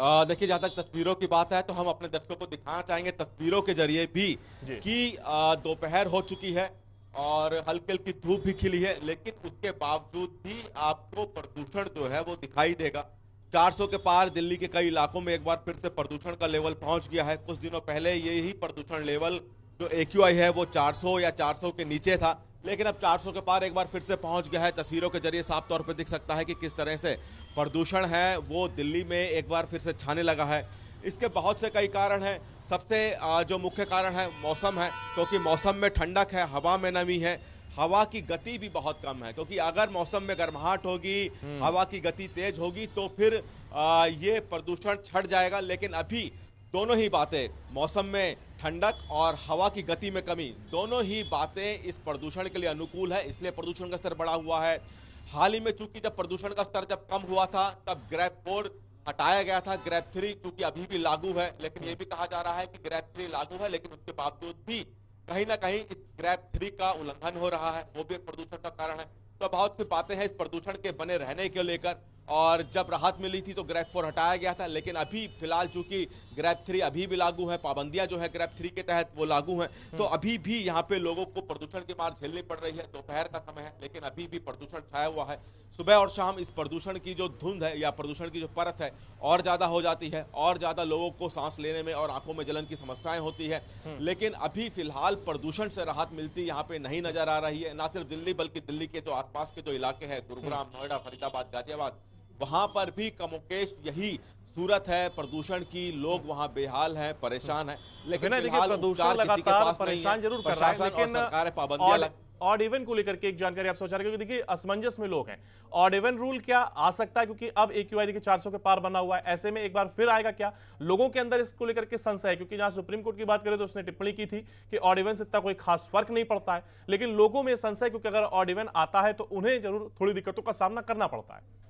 देखिए, जहाँ तक तस्वीरों की बात है तो हम अपने दर्शकों को दिखाना चाहेंगे तस्वीरों के जरिए भी जी। कि दोपहर हो चुकी है और हल्की हल्की धूप भी खिली है, लेकिन उसके बावजूद भी आपको प्रदूषण जो है वो दिखाई देगा। 400 के पार दिल्ली के कई इलाकों में एक बार फिर से प्रदूषण का लेवल पहुंच गया है। कुछ दिनों पहले यही प्रदूषण लेवल जो एक्यूआई है वो 400 या 400 के नीचे था, लेकिन अब 400 के पार एक बार फिर से पहुंच गया है। तस्वीरों के जरिए साफ तौर पर दिख सकता है कि किस तरह से प्रदूषण है वो दिल्ली में एक बार फिर से छाने लगा है। इसके बहुत से कई कारण हैं। सबसे जो मुख्य कारण है मौसम है, क्योंकि मौसम में ठंडक है, हवा में नमी है, हवा की गति भी बहुत कम है, क्योंकि अगर मौसम में गर्माहट होगी, हवा की गति तेज होगी तो फिर ये प्रदूषण छट जाएगा। लेकिन अभी दोनों ही बातें, मौसम में ठंडक और हवा की गति में कमी, दोनों ही बातें इस प्रदूषण के लिए अनुकूल है, इसलिए प्रदूषण का स्तर बढ़ा हुआ है। हाल ही में चूंकि जब प्रदूषण का स्तर जब कम हुआ था तब ग्रेड 4 हटाया गया था। ग्रेड 3 चूंकि अभी भी लागू है, लेकिन यह भी कहा जा रहा है कि ग्रेड 3 लागू है, लेकिन उसके बावजूद भी कहीं ना कहीं इस ग्रेड 3 का उल्लंघन हो रहा है, वो भी एक प्रदूषण का कारण है। तो बहुत सी बातें हैं इस प्रदूषण के बने रहने को लेकर। और जब राहत मिली थी तो ग्रेड 4 हटाया गया था, लेकिन अभी फिलहाल चूंकि ग्रेड 3 अभी भी लागू है, पाबंदियां जो है ग्रेड 3 के तहत वो लागू हैं, तो अभी भी यहाँ पे लोगों को प्रदूषण की मार झेलनी पड़ रही है। दोपहर का समय है, लेकिन अभी भी प्रदूषण छाया हुआ है। सुबह और शाम इस प्रदूषण की जो धुंध है या प्रदूषण की जो परत है और ज्यादा हो जाती है, और ज्यादा लोगों को सांस लेने में और आंखों में जलन की समस्याएं होती है। लेकिन अभी फिलहाल प्रदूषण से राहत मिलती यहाँ पे नहीं नजर आ रही है। ना सिर्फ दिल्ली बल्कि दिल्ली के जो आसपास के जो इलाके हैं, गुरुग्राम, नोएडा, फरीदाबाद, गाजियाबाद, वहां पर भी कमोकेश यही सूरत है प्रदूषण की। लोग वहां बेहाल हैं, परेशान हैं, लेकिन फिलहाल प्रदूषण उपचार किसी के लगातार पास नहीं परेशान है। जरूर कर रहा है, प्रशासन और लेकिन सरकार पाबंदियां ऑड इवन को लेकर के एक जानकारी आप सोच रहे हैं, क्योंकि देखिए असमंजस में लोग हैं। ऑड इवन रूल क्या आ सकता है, क्योंकि अब एक्यूआई देखिए 400 के पार बना हुआ है, ऐसे में एक बार फिर आएगा क्या? लोगों के अंदर इसको लेकर के संशय है, क्योंकि जहां सुप्रीम कोर्ट की बात करें तो उसने टिप्पणी की थी कि ऑड इवन से इतना कोई खास फर्क नहीं पड़ता है, लेकिन लोगों में संशय, क्योंकि अगर ऑड इवन आता है तो उन्हें जरूर थोड़ी दिक्कतों का सामना करना पड़ता है।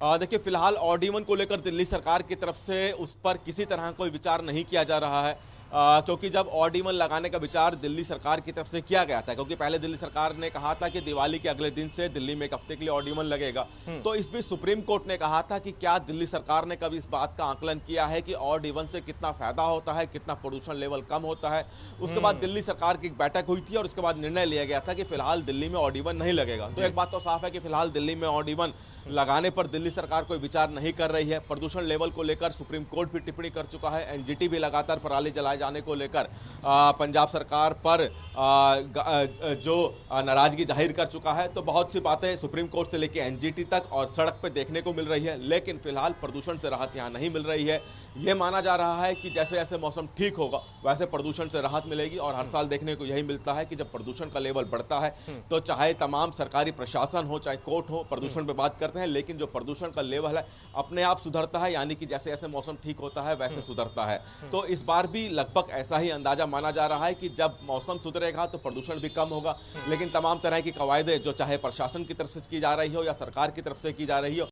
देखिए, फिलहाल ऑड इवन को लेकर दिल्ली सरकार की तरफ से उस पर किसी तरह कोई विचार नहीं किया जा रहा है, क्योंकि जब ऑड इवन लगाने का विचार दिल्ली सरकार की तरफ से किया गया था, क्योंकि पहले दिल्ली सरकार ने कहा था कि दिवाली के अगले दिन से दिल्ली में एक हफ्ते के लिए ऑड इवन लगेगा, तो इस बीच सुप्रीम कोर्ट ने कहा था कि क्या दिल्ली सरकार ने कभी इस बात का आकलन किया है कि ऑड इवन से कितना फायदा होता है, कितना प्रदूषण लेवल कम होता है। उसके बाद दिल्ली सरकार की एक बैठक हुई थी और उसके बाद निर्णय लिया गया था कि फिलहाल दिल्ली में ऑड इवन नहीं लगेगा। तो एक बात तो साफ है कि फिलहाल दिल्ली में ऑड इवन लगाने पर दिल्ली सरकार कोई विचार नहीं कर रही है। प्रदूषण लेवल को लेकर सुप्रीम कोर्ट भी टिप्पणी कर चुका है। एनजीटी भी लगातार पराली जलाए जाने को लेकर पंजाब सरकार पर जो नाराजगी जाहिर कर चुका है। तो बहुत सी बातें सुप्रीम कोर्ट से लेकर एनजीटी तक और सड़क पर देखने को मिल रही है, लेकिन फिलहाल प्रदूषण से राहत यहाँ नहीं मिल रही है। यह माना जा रहा है कि जैसे जैसे मौसम ठीक होगा वैसे प्रदूषण से राहत मिलेगी, और हर साल देखने को यही मिलता है कि जब प्रदूषण का लेवल बढ़ता है तो चाहे तमाम सरकारी प्रशासन हो, चाहे कोर्ट हो, प्रदूषण पे बात करते हैं, लेकिन जो प्रदूषण का लेवल है अपने आप सुधरता है, यानी कि जैसे जैसे मौसम ठीक होता है वैसे सुधरता है। तो इस बार भी लगभग ऐसा ही अंदाजा माना जा रहा है कि जब मौसम सुधरेगा तो प्रदूषण भी कम होगा। लेकिन तमाम तरह की कवायदें जो चाहे प्रशासन की तरफ से की जा रही हो या सरकार की तरफ से की जा रही हो,